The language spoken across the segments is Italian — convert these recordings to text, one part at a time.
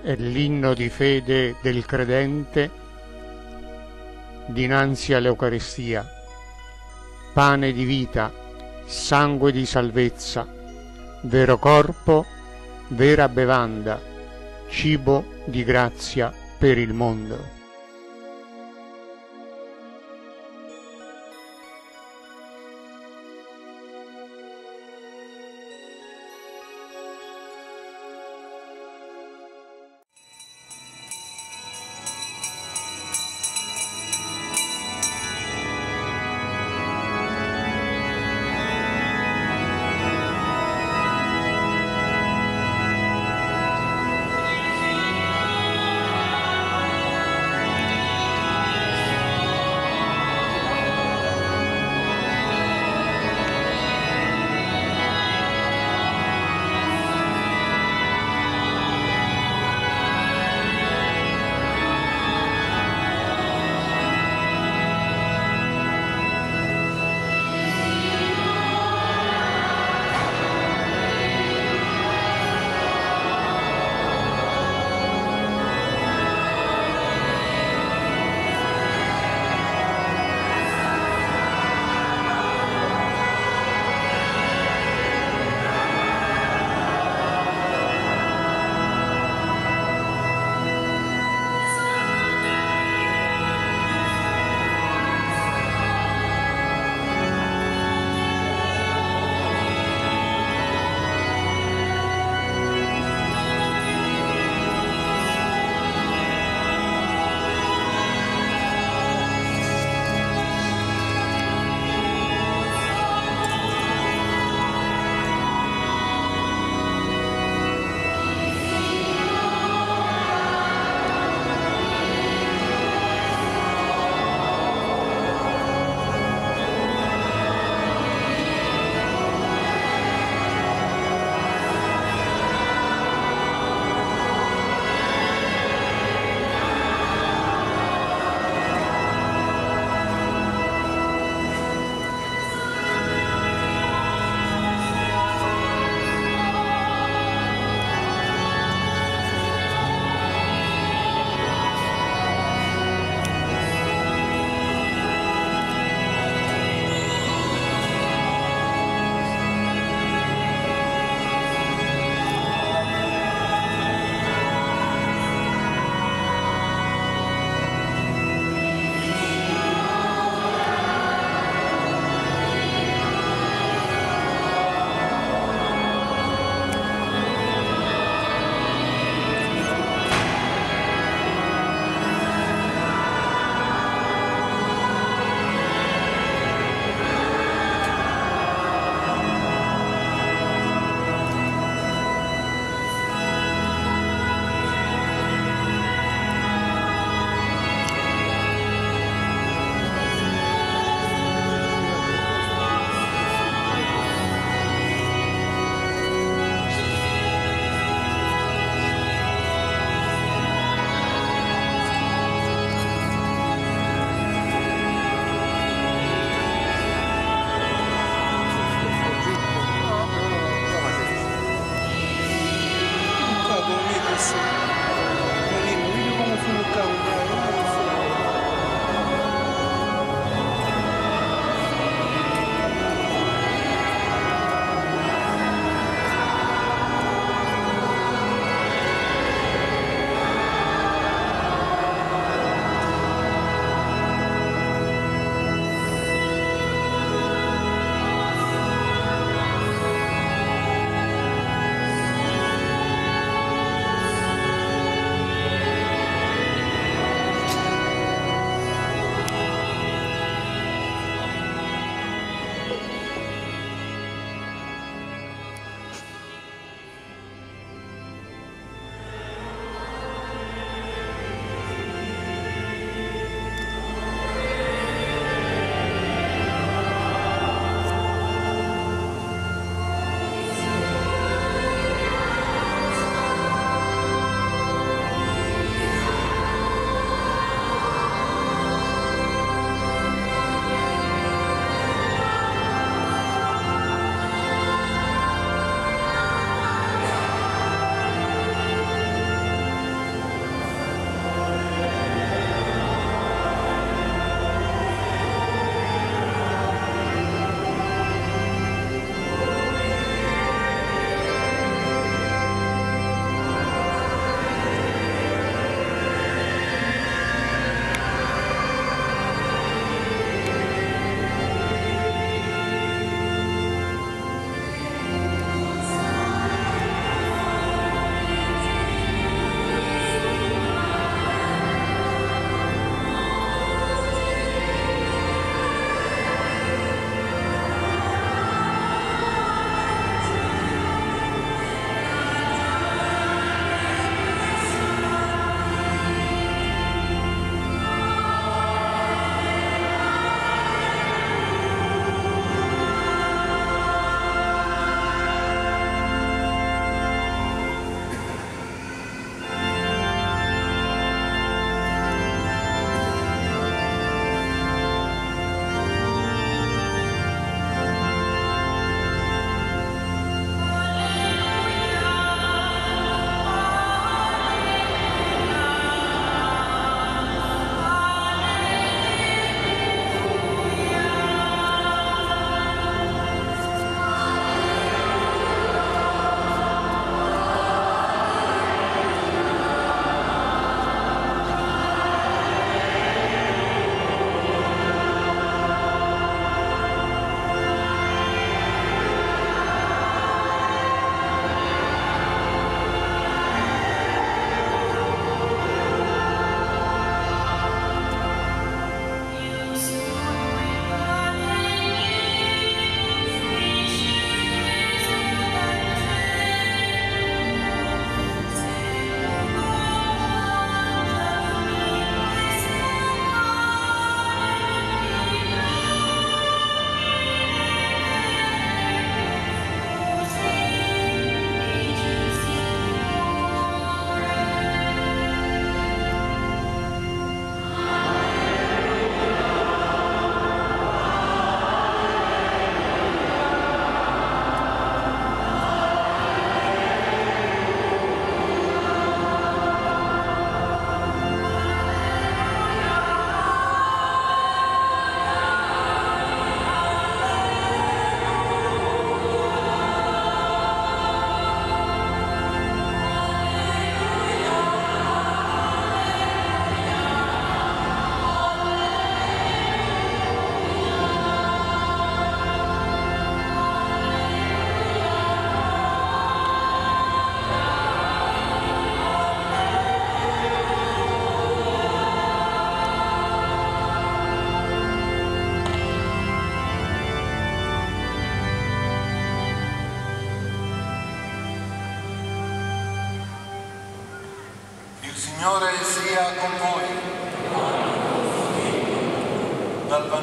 è l'inno di fede del credente dinanzi all'Eucaristia, pane di vita, sangue di salvezza, vero corpo, vera bevanda, cibo di grazia per il mondo.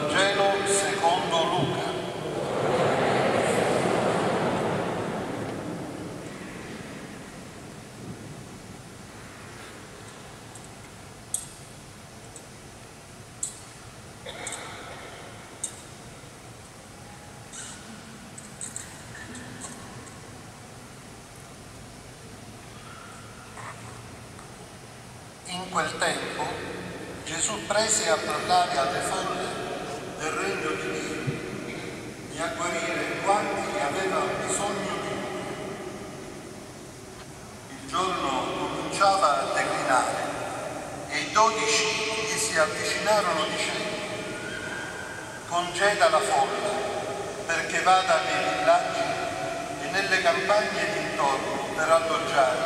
Vangelo secondo Luca. In quel tempo Gesù prese a parlare alle folle del regno di Dio e a guarire quanti avevano bisogno di lui. Il giorno cominciava a declinare e i 12 gli si avvicinarono dicendo: congeda la folla perché vada nei villaggi e nelle campagne d'intorno per alloggiare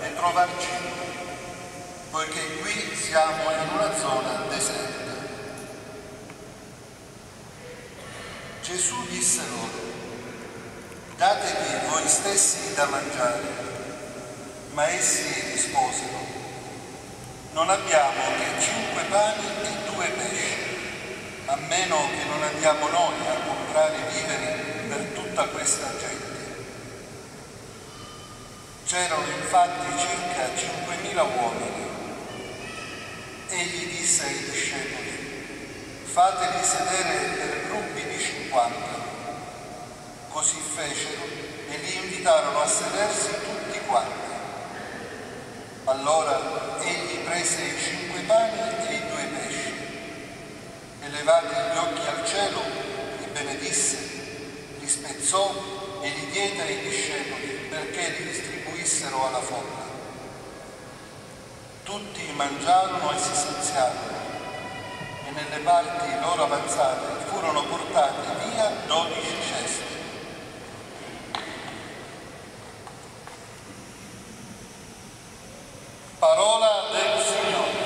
e trovar cibo, poiché qui siamo in una zona deserta. Gesù disse loro: datevi voi stessi da mangiare. Ma essi risposero: non abbiamo che 5 pani e 2 pesci, a meno che non andiamo noi a comprare viveri per tutta questa gente. C'erano infatti circa 5.000 uomini. Egli disse ai discepoli: fateli sedere per gruppi di 50. Così fecero e li invitarono a sedersi tutti quanti. Allora egli prese i 5 pani e i 2 pesci e levati gli occhi al cielo li benedisse, li spezzò e li diede ai discepoli perché li distribuissero alla folla. Tutti mangiarono e si saziarono, e nelle parti loro avanzate furono portati via 12 cesti. Parola del Signore.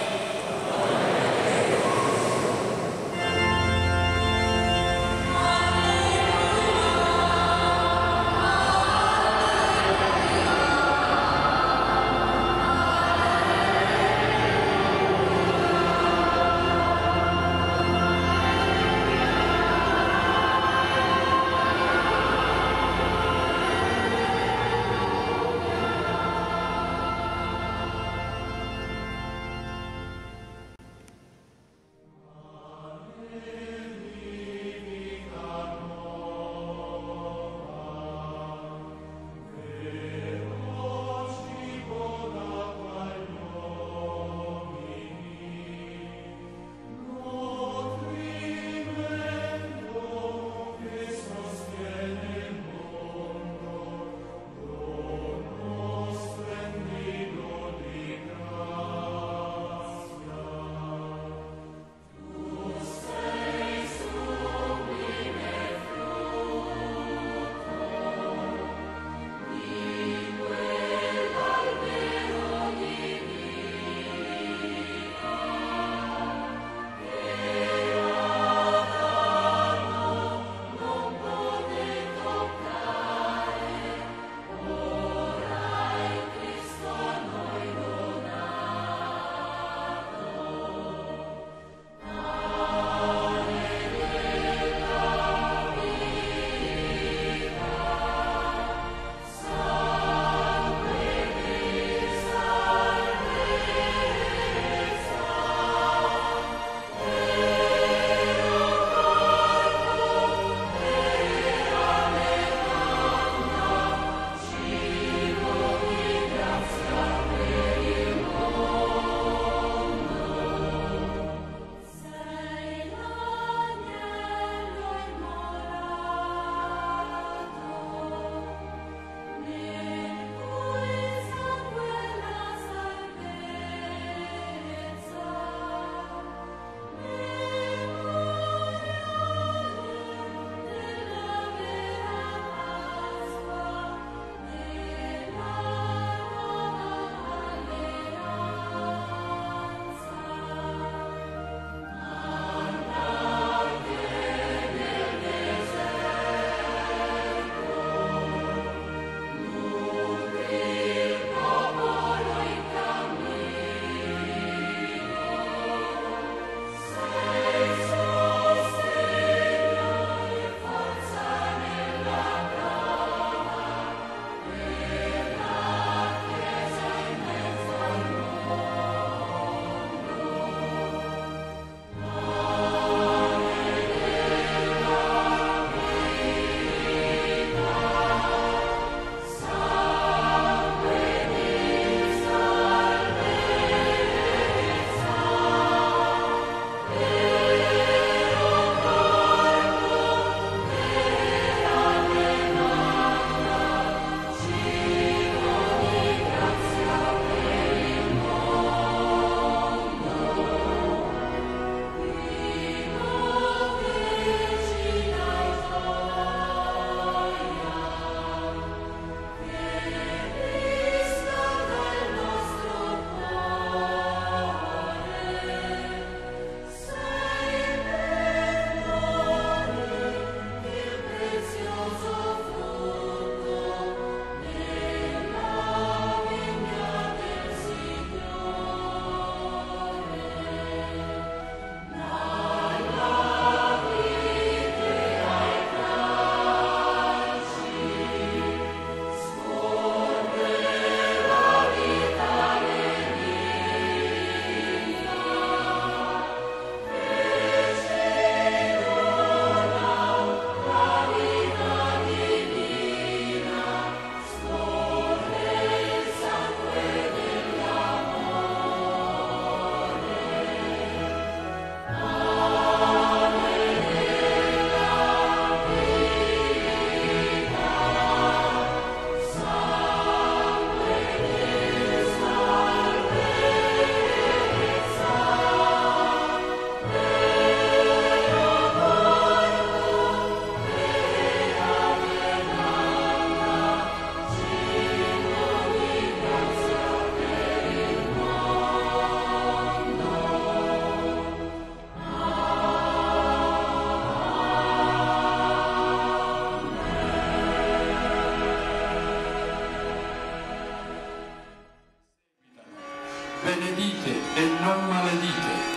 non maledite.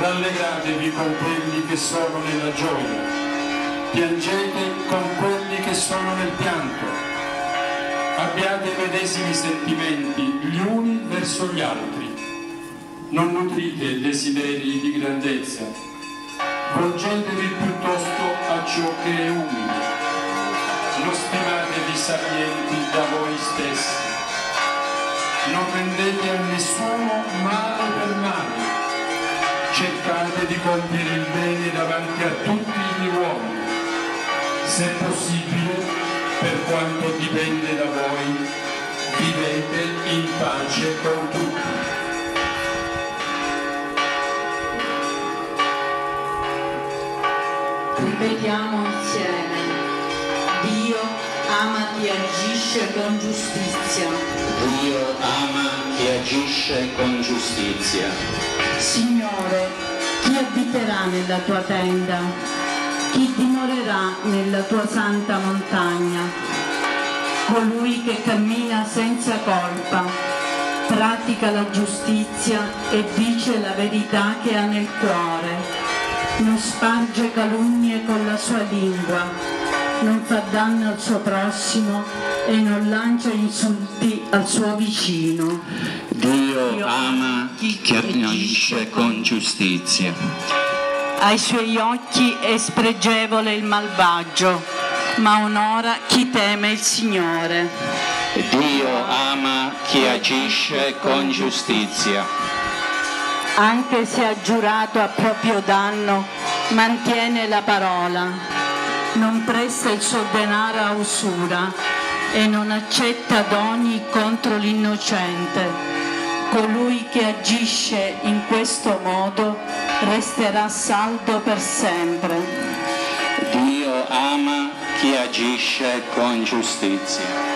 Rallegratevi con quelli che sono nella gioia, piangete con quelli che sono nel pianto. Abbiate i medesimi sentimenti gli uni verso gli altri. Non nutrite desideri di grandezza, volgetevi piuttosto a ciò che è umile. Non stimatevi sapienti da voi stessi. Non rendete a nessuno male per male. Cercate di compiere il bene davanti a tutti gli uomini. Se possibile, per quanto dipende da voi, vivete in pace con tutti. Ripetiamo insieme: Dio ama chi agisce con giustizia. Dio ama chi agisce con giustizia. Signore, chi abiterà nella tua tenda? Chi dimorerà nella tua santa montagna? Colui che cammina senza colpa, pratica la giustizia e dice la verità che ha nel cuore. Non sparge calunnie con la sua lingua, non fa danno al suo prossimo e non lancia insulti al suo vicino. Dio ama chi agisce con giustizia. Ai suoi occhi è spregevole il malvagio, ma onora chi teme il Signore. Dio ama chi agisce con giustizia. Anche se ha giurato a proprio danno, mantiene la parola. Non presta il suo denaro a usura e non accetta doni contro l'innocente. Colui che agisce in questo modo resterà saldo per sempre. Dio ama chi agisce con giustizia.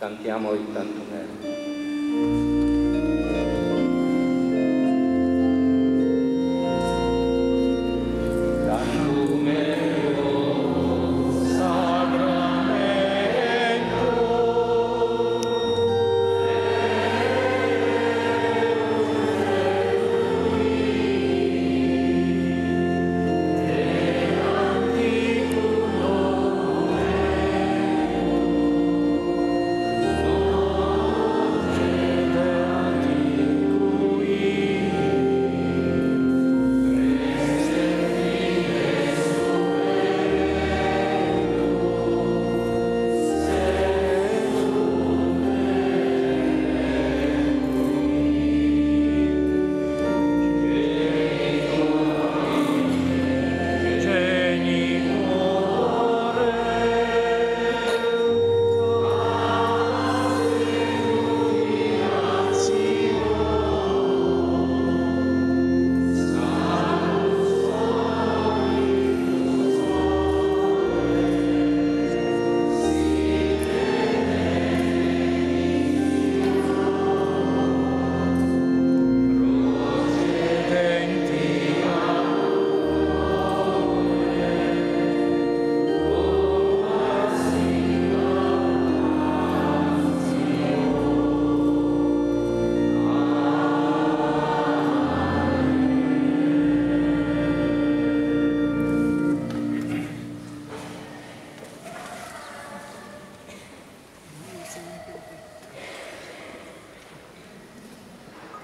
Cantiamo il cantonello.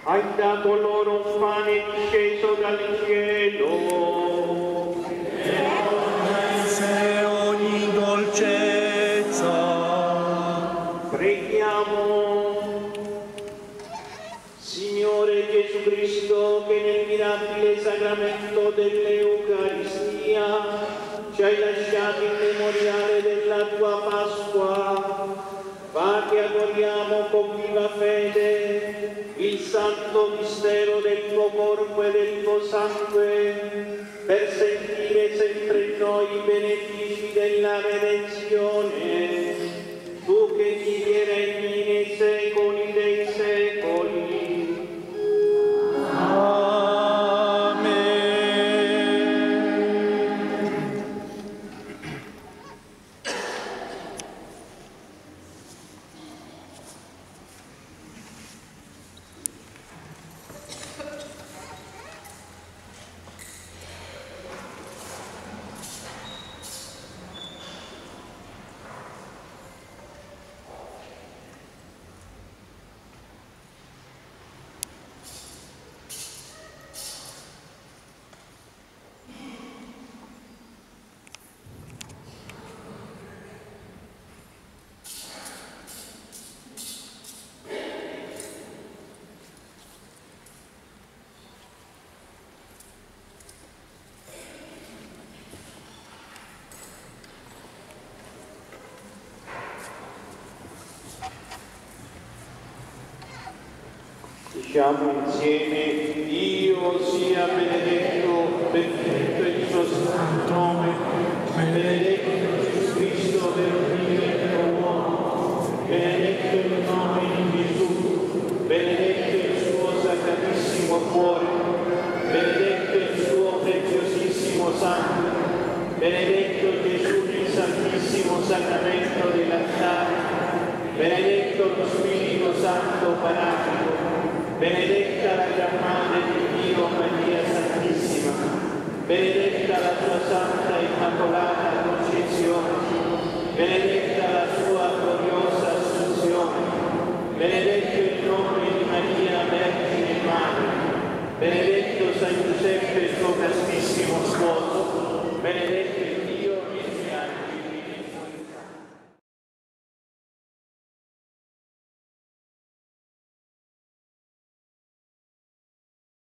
Hai dato loro un pane disceso dal cielo, e ogni dolcezza. Preghiamo. Signore Gesù Cristo, che nel mirabile sacramento dell'Eucaristia ci hai lasciato il memoriale della tua Pasqua, fa che adoriamo con viva fede il santo mistero del tuo corpo e del tuo sangue, per sentire sempre in noi i benefici della redenzione, tu che vivi e regni nei secoli dei secoli. Diciamo insieme: Dio sia benedetto, benedetto il suo santo nome, benedetto Gesù Cristo, vero Figlio uomo, benedetto il nome di Gesù, benedetto il suo sacratissimo cuore, benedetto il suo preziosissimo sangue, benedetto Gesù nel santissimo sacramento dell'altare, benedetto lo Spirito Santo Paraclito, benedetta la Gran Madre di Dio Maria Santissima, benedetta la sua Santa Immacolata Concezione, benedetta la sua gloriosa Assunzione, benedetto il nome di Maria Vergine Madre, benedetto San Giuseppe il suo castissimo sposo, benedetto il